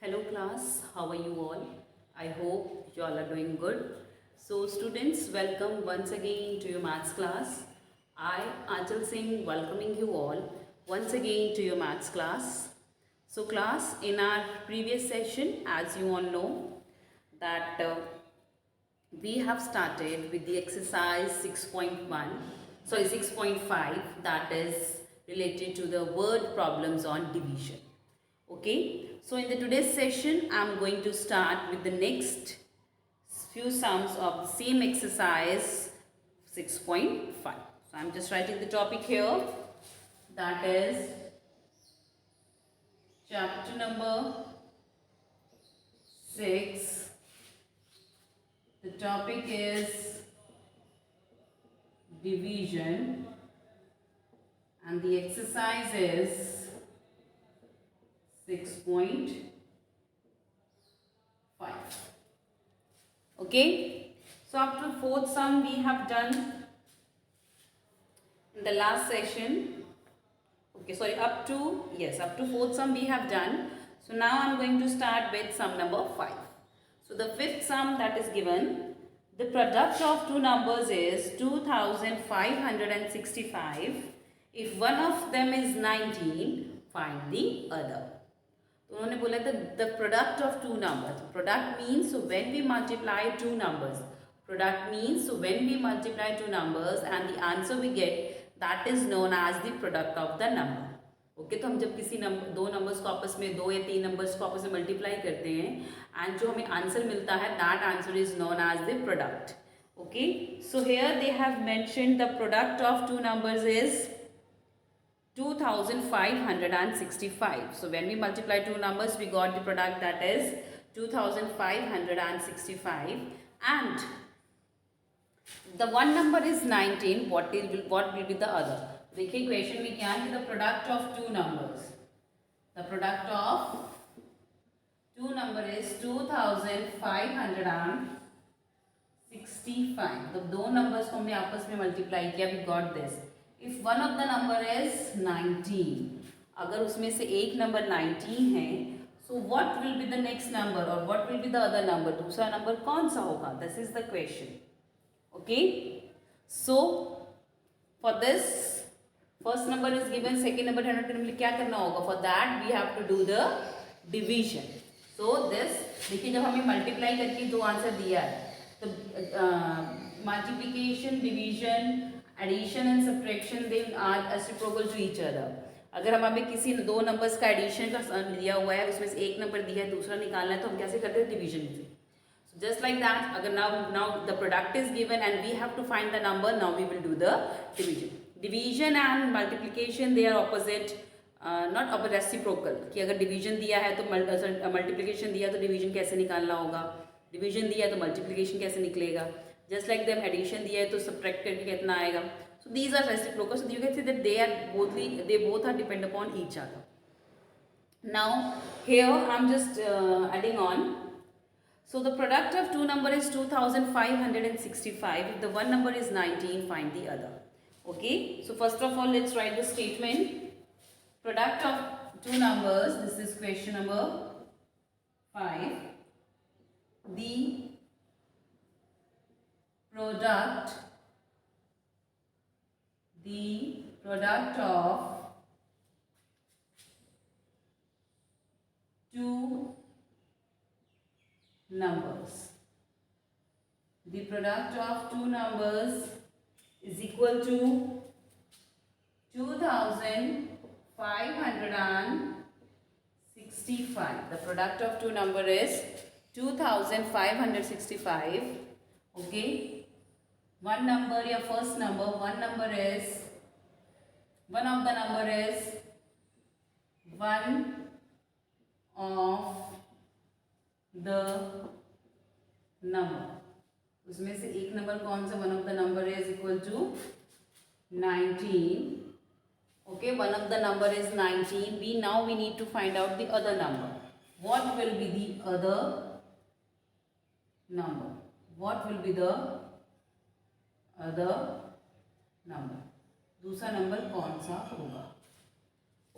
Hello class, how are you all? I hope you all are doing good. So students, welcome once again to your maths class. I, Anchal Singh, welcoming you all once again to your maths class. So class, in our previous session, as you all know, that we have started with the exercise 6.1, sorry 6.5, that is related to the word problems on division. Okay, so in the today's session I'm going to start with the next few sums of the same exercise 6.5. So I'm just writing the topic here, that is chapter number 6. The topic is division and the exercise is 6.5. Okay, so up to fourth sum we have done in the last session. Okay, sorry, up to fourth sum we have done. So now I'm going to start with sum number 5. So the fifth sum that is given, the product of two numbers is 2565. If one of them is 19, find the other. तो उन्होंने बोला the product of two numbers. Product means so when we multiply two numbers. Product means so when we multiply two numbers and the answer we get, that is known as the product of the number. Okay तो हम जब किसी दो numbers को आपस में, दो या तीन नंबर्स को आपस में मल्टीप्लाई करते हैं एंड जो हमें आंसर मिलता है, that answer is known as the product. Okay, so here they have mentioned the product of two numbers is 2565. So when we multiply two numbers, we got the product that is 2565, and the one number is 19. What will be the other? देखिए question में क्या है, the product of two numbers. The product of two number is 2565. तो दो numbers को हमने आपस में मल्टीप्लाई किया, we got this. If one of the number is 19, अगर उसमें से एक नंबर 19 है, so what will be the next number or what will be the other number? दूसरा नंबर कौन सा होगा? This is the question. Okay, so for this first number is given, second number है, क्या करना होगा? For that we have to do the division. So this, देखिए जब हमें मल्टीप्लाई करके दो आंसर दिया है, तो multiplication, division, addition and subtraction, they are reciprocal to each other. अगर हम हमें किसी दो नंबर्स का एडिशन का दिया हुआ है, उसमें से एक नंबर दिया है, दूसरा निकालना है, तो हम कैसे करते हैं? डिवीजन से. Just like that, अगर now the product is given and we have to find the number, now we will do the division. Division and multiplication, they are opposite, not opposite, reciprocal. कि अगर division दिया है तो multiplication दिया तो division कैसे निकालना होगा, division दिया तो multiplication कैसे निकलेगा. Just like them, addition दिया है तो subtract करके कितना आएगा. So these are reciprocal. So you can see that they both are depend upon each other. Now here I'm just adding on. So the product of two number is 2565. If the one number is 19, find the other. Okay, so first of all let's write the statement. Product of two numbers, this is question number 5. The product of two numbers. The product of two numbers is equal to 2565. The product of two number is 2565. Okay, one number, your first number, one of the number is 1 of the number. उसमें से एक number कौन सा? One of the number is equal to 19. Okay, one of the number is 19. Now we need to find out the other number. What will be the other number? What will be the other number? दूसरा number कौन सा होगा?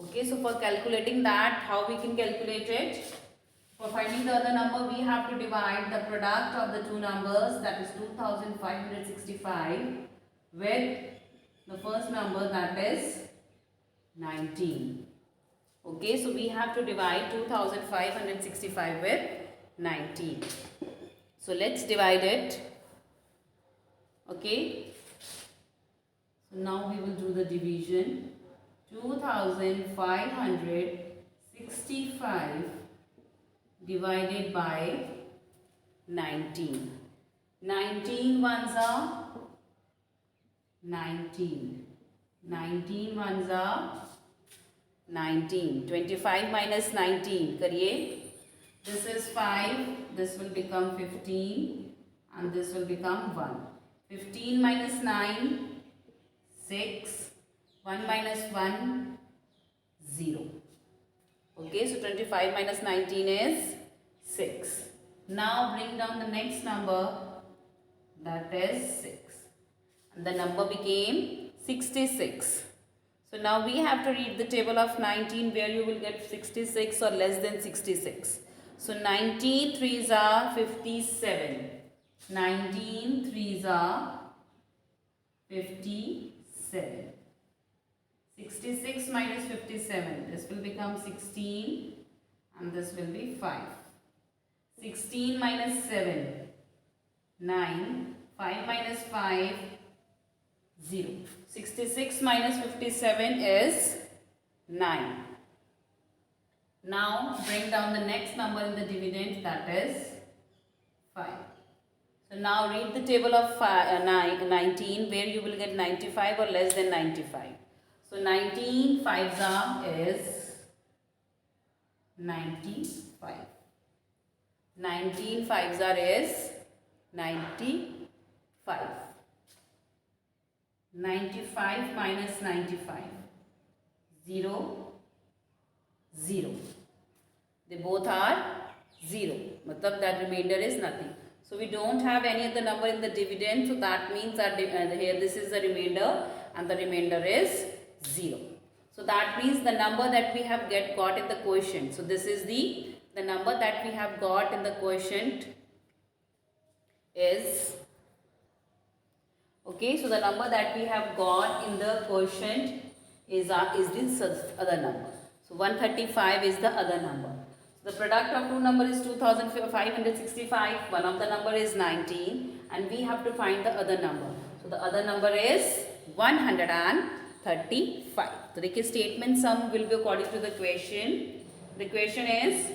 Okay, so for calculating that, how we can calculate it? For finding the other number, we have to divide the product of the two numbers, that is 2565, with the first number, that is 19. Okay, so we have to divide 2565 with 19. So let's divide it. Okay, so now we will do the division. 2565 divided by 19. 19 ones are 19. 19 ones are 19. 25 minus 19 करिए. This is 5. This will become 15 and this will become 1. 15 minus 9, 6. 1 minus 1, 0. Okay, so 25 minus 19 is 6. Now bring down the next number, that is 6. And the number became 66. So now we have to read the table of 19 where you will get 66 or less than 66. So 19 threes are 57. 19 threes are 57. 66 minus 57, this will become 16 and this will be 5. 16 minus 7, 9. 5 minus 5, 0. 66 minus 57 is 9. Now bring down the next number in the dividend, that is 5. So now read the table of 19 where you will get 95 or less than 95. So 19 fives is 95. 19 fives is 95. 95 minus 95, 0, 0. They both are 0. Matlab that remainder is nothing. So we don't have any other number in the dividend. So that means that here this is the remainder and the remainder is 0. So that means the number that we have got in the quotient. So this is the number that we have got in the quotient is, okay, so the number that we have got in the quotient is this other number. So 135 is the other number. So the product of two numbers is 2565. One of the number is 19 and we have to find the other number. So the other number is 135. So the statement sum will be according to the question. The question is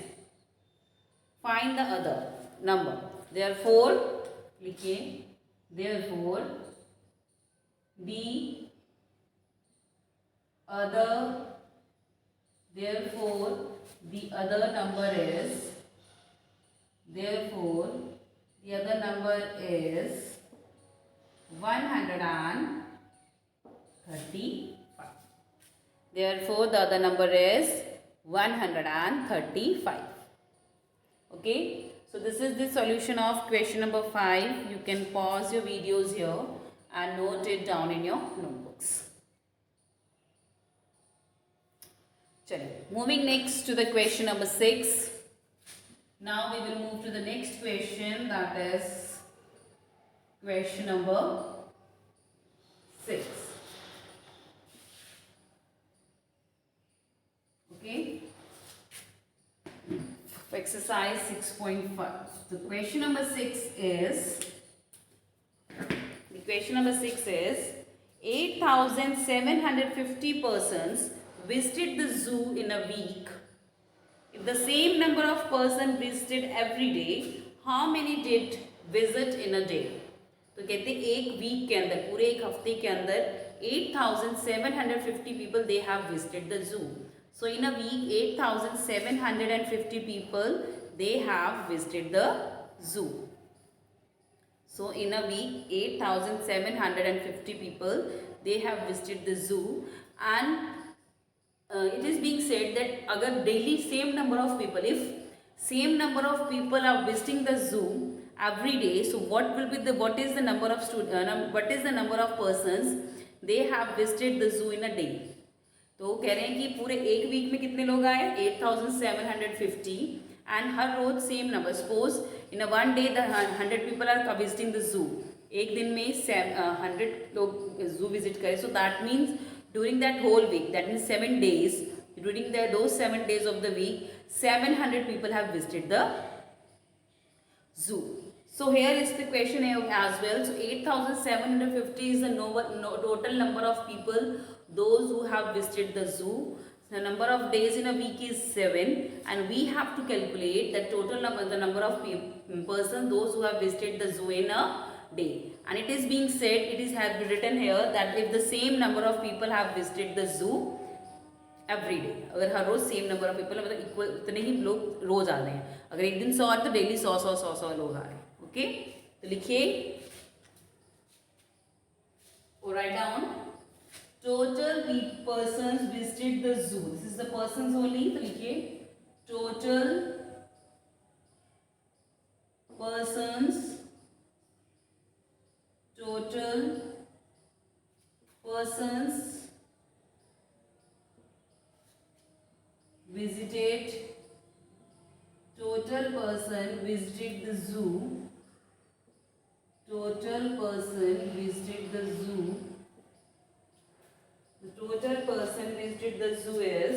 find the other number. Therefore, therefore the other number is 135. Therefore the other number is 135. Okay, so this is the solution of question number 5. You can pause your videos here and note it down in your notebooks. Moving next to the question number 6. Now we will move to the next question, that is question number 6. Okay, exercise 6.5. The question number 6 is 8,750 persons visited the zoo in a week. If the same number of persons visited every day, how many did visit in a day? तो कहते हैं एक week के अंदर, पूरे एक हफ्ते के अंदर 8,750 people they have visited the zoo. So in a week 8,750 people they have visited the zoo. So in a week 8,750 people they have visited the zoo, and it is being said that agar daily same number of people, if same number of people are visiting the zoo every day, so what is the number of persons they have visited the zoo in a day? तो कह रहे हैं कि पूरे एक week में कितने लोग आए 8,750, and हर रोज same number, suppose in a one day the 100 people are visiting the zoo, एक दिन में 100 लोग जू विजिट करें, so that means during that whole week, that means 7 days, during those 7 days of the week 700 people have visited the zoo. So here is the question as well. So 8750 is the total number of people those who have visited the zoo. The number of days in a week is 7, and we have to calculate the total number, the number of persons those who have visited the zoo in a day. And it is being said, it is have written here that if the same number of people have visited the zoo every day, अगर हर रोज same number of people मतलब equal उतने ही लोग रोज आ रहे हैं, अगर एक दिन 100 आ रहे तो डेली 100 लोग आ रहे हैं. ओके, तो लिखिए और write down total persons visited the zoo. This is the persons only, तो लिखिए total persons visited, total person visited the zoo, total person visited the zoo, the total person visited the zoo is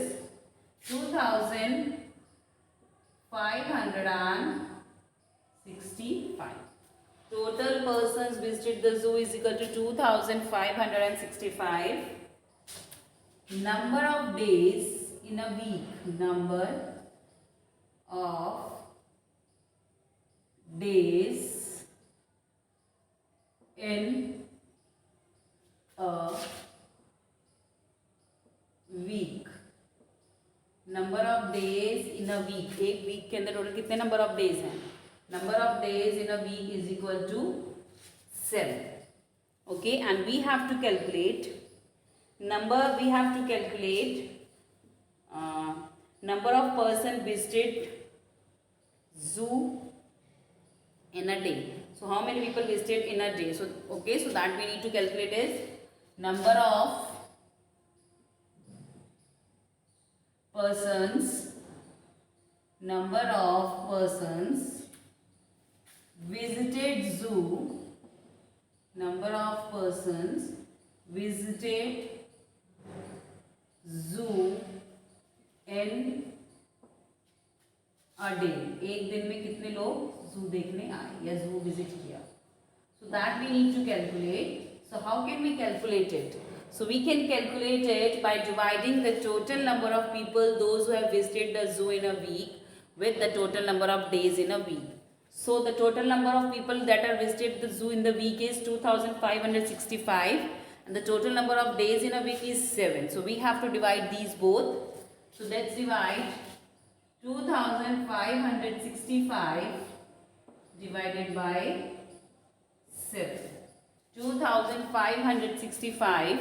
2565. Total persons visited the zoo is equal to 2565. Number of days in a week, number of days in a week, number of days in a week, एक week के अंदर total कितने number of days हैं, number of days in a week is equal to 7. Okay, and we have to calculate number, we have to calculate number of person visited zoo in a day. So how many people visited in a day? So okay, so that we need to calculate is number of persons visited zoo, number of persons visited zoo in a day. एक दिन में कितने लोग जू देखने आए या जू विजिट किया. So that we need to calculate. So how can we calculate it? So we can calculate it by dividing the total number of people those who have visited the zoo in a week with the total number of days in a week. So the total number of people that are visited the zoo in the week is 2565. And the total number of days in a week is 7. So we have to divide these both. So let's divide 2565 divided by 7. 2565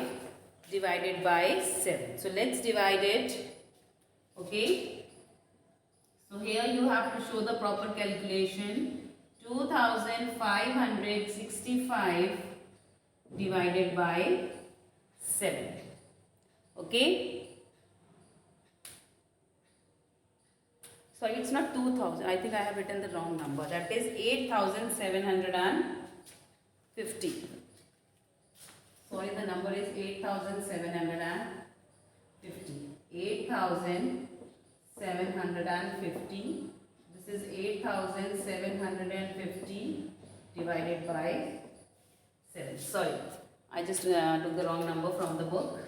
divided by 7. So let's divide it. Okay. So here you have to show the proper calculation. 2565 divided by 7. Okay. Sorry, it's not 2000. I think I have written the wrong number. That is 8750. Sorry, the number is 8750. 8750. This is 8750 divided by 7. Sorry, I just took the wrong number from the book.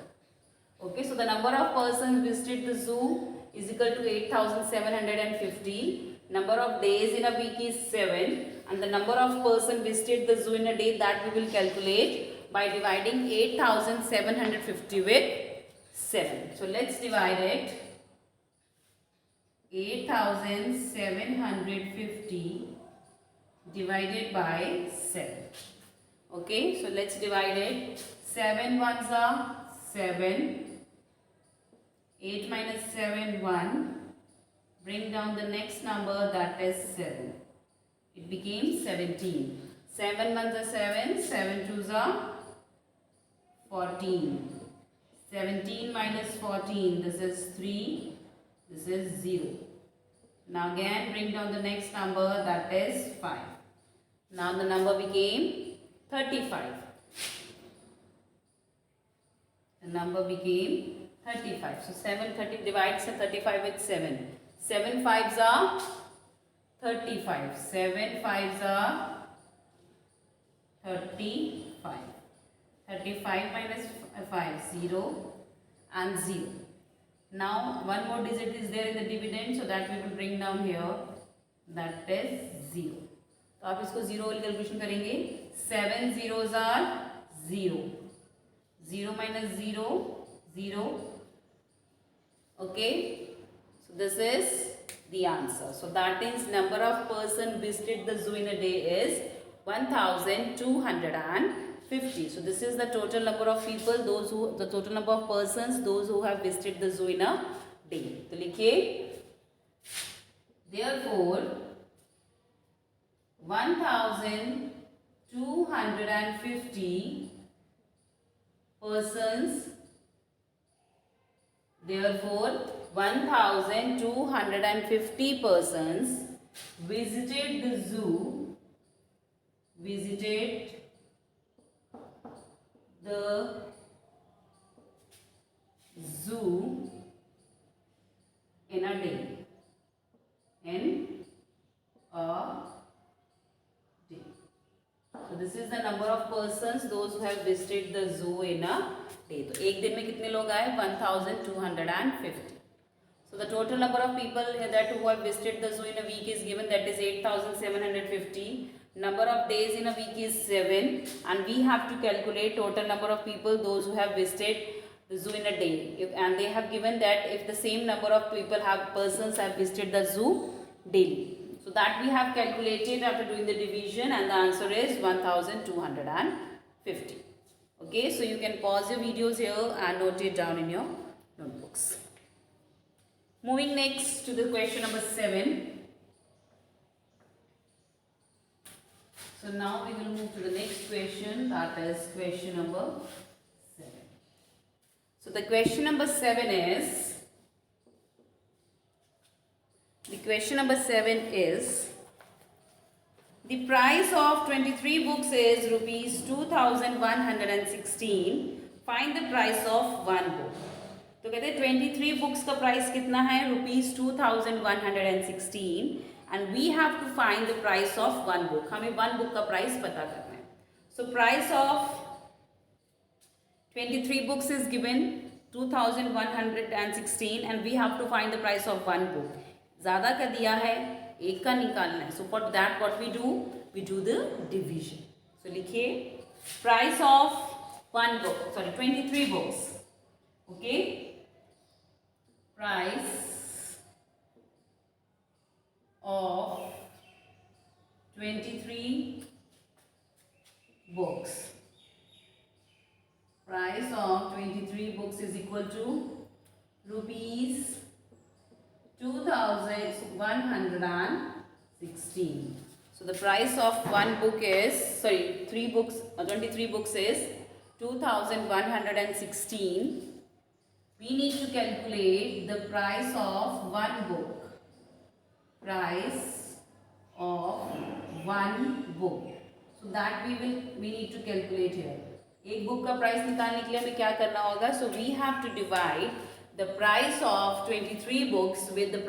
Okay, so the number of persons visited the zoo is equal to 8750. Number of days in a week is 7, and the number of persons visited the zoo in a day, that we will calculate by dividing 8750 with 7. So let's divide it. 8750 divided by 7. Okay, so let's divide it. 7 ones are 7. 8 minus 7, 1. Bring down the next number, that is 7. It became 17. 7 ones are 7. 7 twos are 14. 17 minus 14, this is 3. This is 0. Now again bring down the next number, that is 5. Now the number became 35. The number became 35. So 730 divides 35 with 7. 7 5s are 35. 7 5s are 35. 35 minus 5, 0 and 0. Now one more digit is there in the dividend, so that we will bring down here, that is 0. तो आप इसको 0 वाली calculation करेंगे. 7 zeros are 0. 0 minus 0, 0. Okay. So this is the answer. So that is number of person visited the zoo in a day is 1250. So this is the total number of people, the total number of persons, those who have visited the zoo in a day. तो लिखिए, therefore 1250 persons, therefore 1250 persons visited the zoo, visited the zoo in a day. In a day. So this is the number of persons, those who have visited the zoo in a day. तो एक दिन में कितने लोग आए? 1250. So the total number of people that who have visited the zoo in a week is given, that is 8750. Number of days in a week is 7, and we have to calculate total number of people, those who have visited the zoo in a day. And they have given that if the same number of persons have visited the zoo daily. So that we have calculated after doing the division, and the answer is 1250. Okay, so you can pause your videos here and note it down in your notebooks. Moving next to the question number 7. So now we will move to the next question, that is question number 7. So the question number 7 is, the price of 23 books is rupees 2116. Find the price of one book. तो कहते हैं 23 books का price कितना है? Rupees 2116. And we have to find the price of one book. हमें one book का price पता करना है. So price of 23 books is given 2116 and we have to find the price of one book. ज़्यादा का दिया है, एक का निकालना है. So for that what we do the division. So लिखिए, price of one book, 23 books. Okay, price of 23 books. Price of 23 books is equal to rupees 2116. So the price of one book is, 23 books is 2116. We need to calculate the price of one book. Price of one book. So that we need to calculate here. एक book का price निकालने के लिए हमें क्या करना होगा? So we have to divide the price of 23 books with the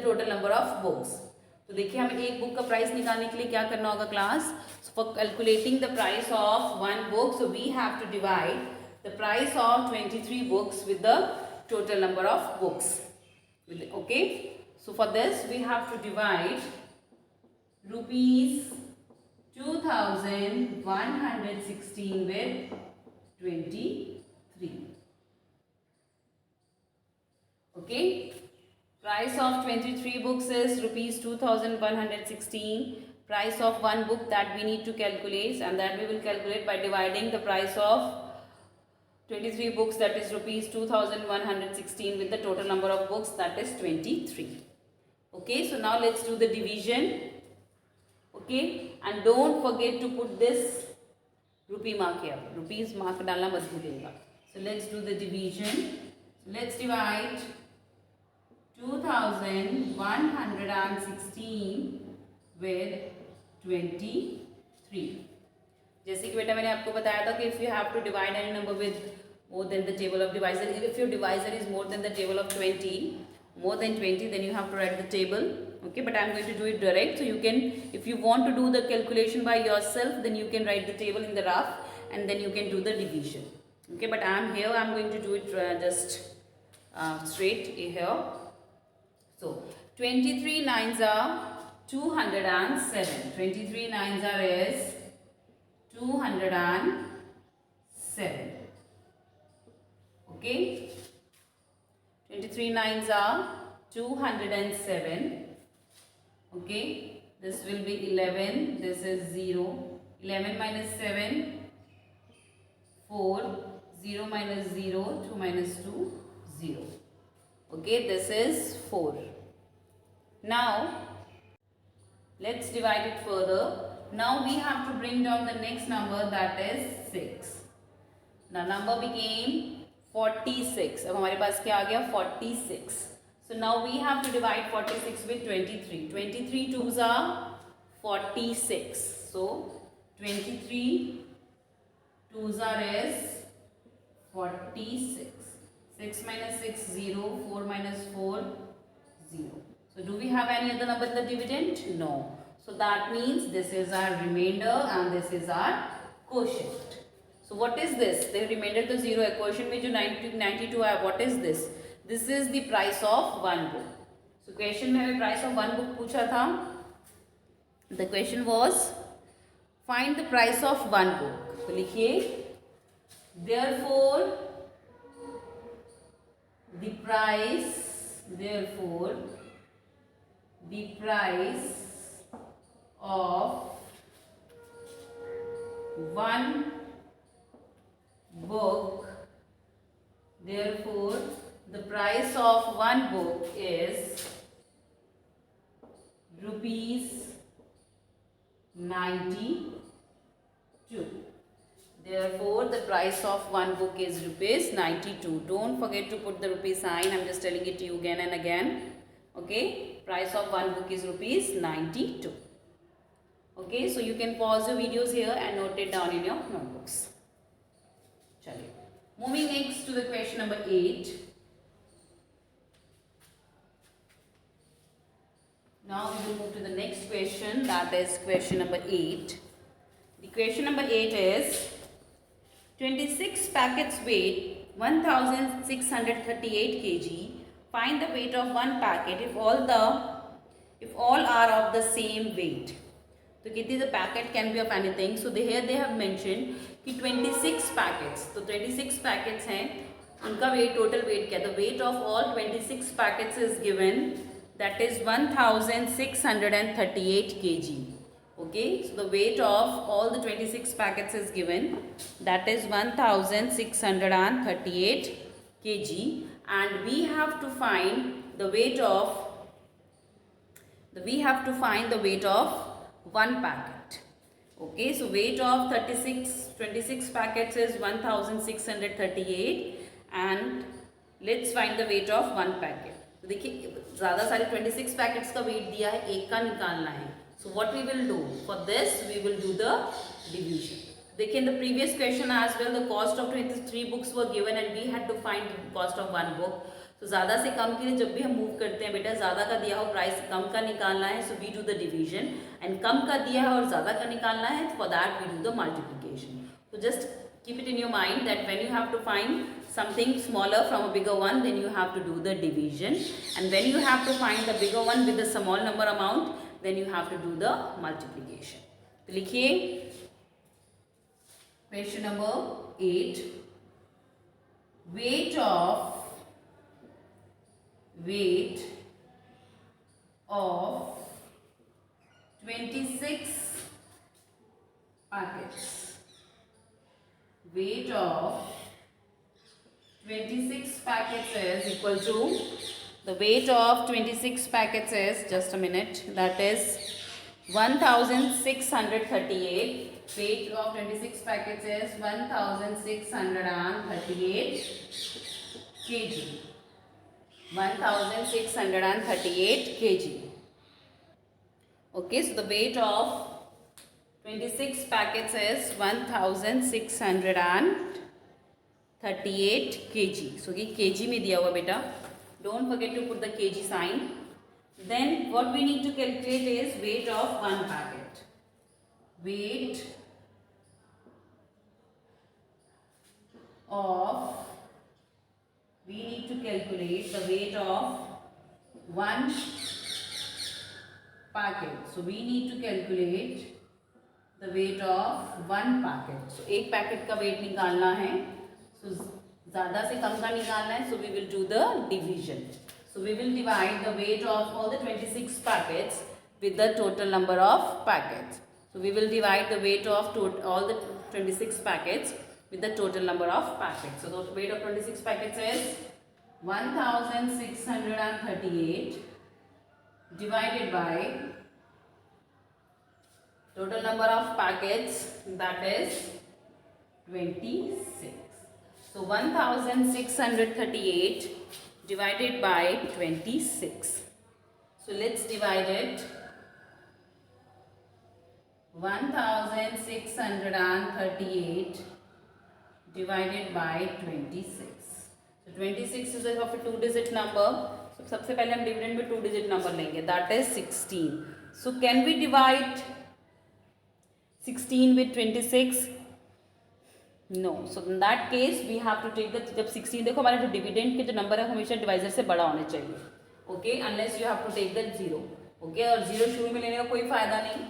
total number of books. तो देखिए, हमें एक बुक का प्राइस निकालने के लिए क्या करना होगा class? So for calculating the price of one book, so we have to divide the price of 23 books with the total number of books. Okay, so for this we have to divide rupees 2116 with 23. Okay, price of 23 books is rupees 2116. Price of one book that we need to calculate, and that we will calculate by dividing the price of 23 books, that is rupees 2116, with the total number of books, that is 23. Okay, so now let's do the division. Okay, and don't forget to put this rupee mark here. Rupees mark डालना मत भूलिएगा. So let's do the division. So let's divide 2116 with 23. जैसे कि बेटा मैंने आपको बताया था कि if you have to divide any number with more than the table of divisor, if your divisor is more than the table of 20, more than 20, then you have to write the table. Okay, but I am going to do it direct, so you can, if you want to do the calculation by yourself, then you can write the table in the rough and then you can do the division. Okay, but I am here, I am going to do it just straight here. So 23 nines are 207. 23 nines are is 207. Okay, 23 nines are 207. Okay, this will be 11, this is 0, 11 minus 7, 4, 0 minus 0, 2 minus 2, 0. Okay, this is 4. Now let's divide it further. Now we have to bring down the next number, that is 6. The number became 46. अब हमारे पास क्या आ गया 46. So now we have to divide 46 with 23. 23 twos are 46. So 23 twos are is 46. 6 minus 6 0. 4 minus 4 0. So do we have any other number in the dividend? No. So that means this is our remainder and this is our quotient. So what is this? The remainder to 0 है. Quotient में जो 92 है, what is this? This is the price of one book. So question में हमें price of one book पूछा था. The question was find the price of one book. तो लिखिए therefore the price of one book, therefore the price of one book is rupees 92. Therefore the price of one book is rupees 92. Don't forget to put the rupee sign. I'm just telling it to you again and again. Okay, price of one book is rupees 92. Okay, so you can pause your videos here and note it down in your notebooks. चलिए, moving next to the question number 8. Now we will move to the next question, that is question number 8. The question number 8 is 26 packets weight 1638 kg. Find the weight of one packet if all are of the same weight. तो कितनी the packet can be of anything. So here they have mentioned कि 26 packets, तो 26 packets हैं, उनका wait, total weight क्या, the weight of all 26 packets is given, that is 1638 kg. Okay, so the weight of all the 26 packets is given, that is 1638 kg, and we have to find the weight of one packet. Okay, so weight of 26 packets is 1638 and let's find the weight of one packet. तो देखिए ज़्यादा सारे 26 packets का wait दिया है, एक का निकालना है. So what we will do for this, we will do the division. देखिए in the previous question as well, the cost of 23 books were given and we had to find the cost of one book. तो ज़्यादा से कम के लिए जब भी हम move करते हैं बेटा, ज़्यादा का दिया हो प्राइस कम का निकालना है, so we do the division, and कम का दिया है और ज़्यादा का निकालना है, for that we do the multiplication. तो just keep it in your mind that when you have to find something smaller from a bigger one, then you have to do the division, and when you have to find the bigger one with the small number amount, then you have to do the multiplication. तो लिखिए question number 8, weight of 26 packets. Weight of 26 packets is equal to, the weight of 26 packets is, just a minute, that is 1638. Weight of 26 packets is 1638 kg. 1638 kg. Okay, so the weight of 26 packets is 1638 kg. So ये kg में दिया हुआ बेटा. Don't forget to put the kg sign. Then what we need to calculate is weight of one packet. Weight of, we need to calculate the weight of one packet. So we need to calculate the weight of one packet. So एक packet का wait निकालना है. So ज़्यादा से कम का निकालना है. So we will do the division. So we will divide the weight of all the 26 packets with the total number of packets. So we will divide the weight of all the 26 packets with the total number of packets. So the weight of 26 packets is 1638 divided by total number of packets, that is 26. So 1638 divided by 26. So let's divide it. 1638 divided by 26. So 26 is of a 2-digit number. So सबसे पहले हम dividend में 2-digit number लेंगे. That is 16. So can we divide 16 with 26? No. So in that case we have to take the, जब 16 देखो हमारे जो dividend के जो नंबर है हमेशा डिवाइजर से बड़ा होना चाहिए. Okay, unless you have to take that 0. Okay, और 0 शुरू में लेने का कोई फायदा नहीं.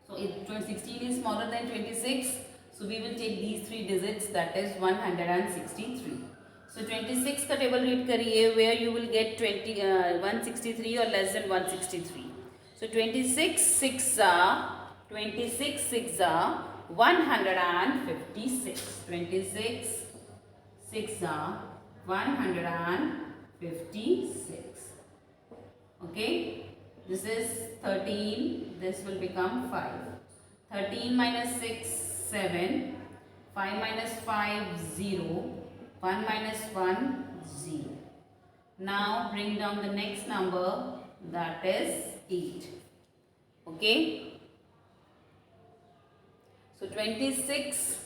So if 16 is smaller than 26, so we will take these 3 digits, that is 163. So 26 का टेबल रीड करिए, where you will get 163 or less than 163. So 26 6 are 156. 26 6 are 156. Okay, this is 13, this will become 5. 13 minus 6 7, 5 minus 5 0, 1 minus 1 0. Now bring down the next number, that is 8. Okay, so 26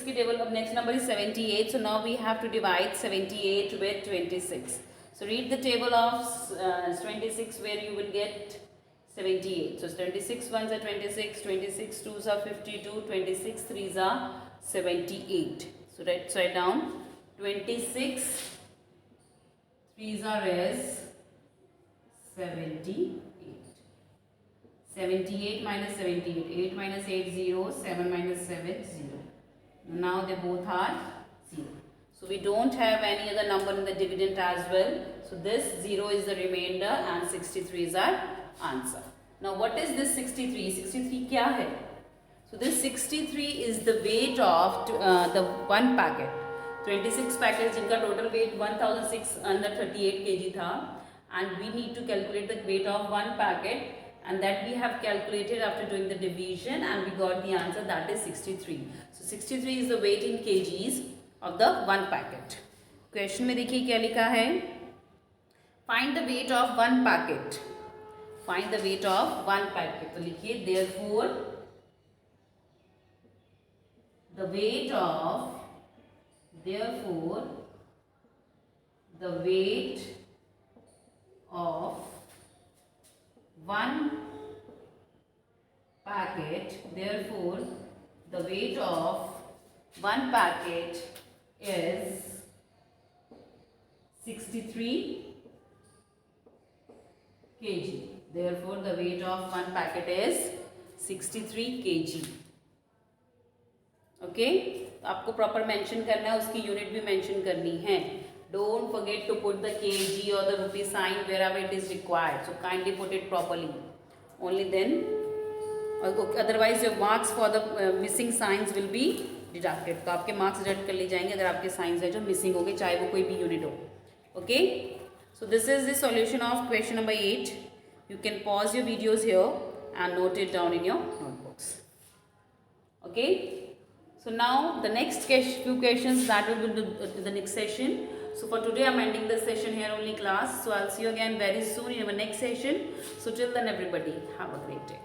की table of next number is 78. So now we have to divide 78 with 26. So read the table of 26 where you will get 78. So 26 ones are 26, 26 twos are 52, 26 threes are 78. So write down 26 threes are is 78. 78 minus 78, 8 minus 8 0, 7 minus 7 0. Now they both are 0. So we don't have any other number in the dividend as well. So this 0 is the remainder and 63 is our answer. Now what is this 63? 63 क्या है? So this 63 is the weight of the one packet. 26 packets जिनका total weight 1638 kg था, and we need to calculate the weight of one packet, and that we have calculated after doing the division, and we got the answer, that is 63. So 63 is the weight in kgs of the one packet. Question में देखिए क्या लिखा है. Find the weight of one packet. Find the weight of one packet. तो लिखिए therefore the weight of one packet, therefore the weight of one packet is 63 kg. Therefore the weight of one packet is 63 kg. Okay, तो आपको proper mention करना है, उसकी unit भी mention करनी है. Don't forget to put the kg और the rupee sign wherever it is required. So kindly put it properly. Only then, otherwise your marks for the missing signs will be deducted. तो आपके marks deduct कर लिए जाएंगे अगर आपके science है जो मिसिंग हो गए, चाहे वो कोई भी यूनिट हो. Okay, so this is the solution of question number 8. You can pause your videos here and note it down in your notebooks. Okay. So now the next few questions that will be the next session. So for today I'm ending the session here only class. So I'll see you again very soon in our next session. So till then everybody have a great day.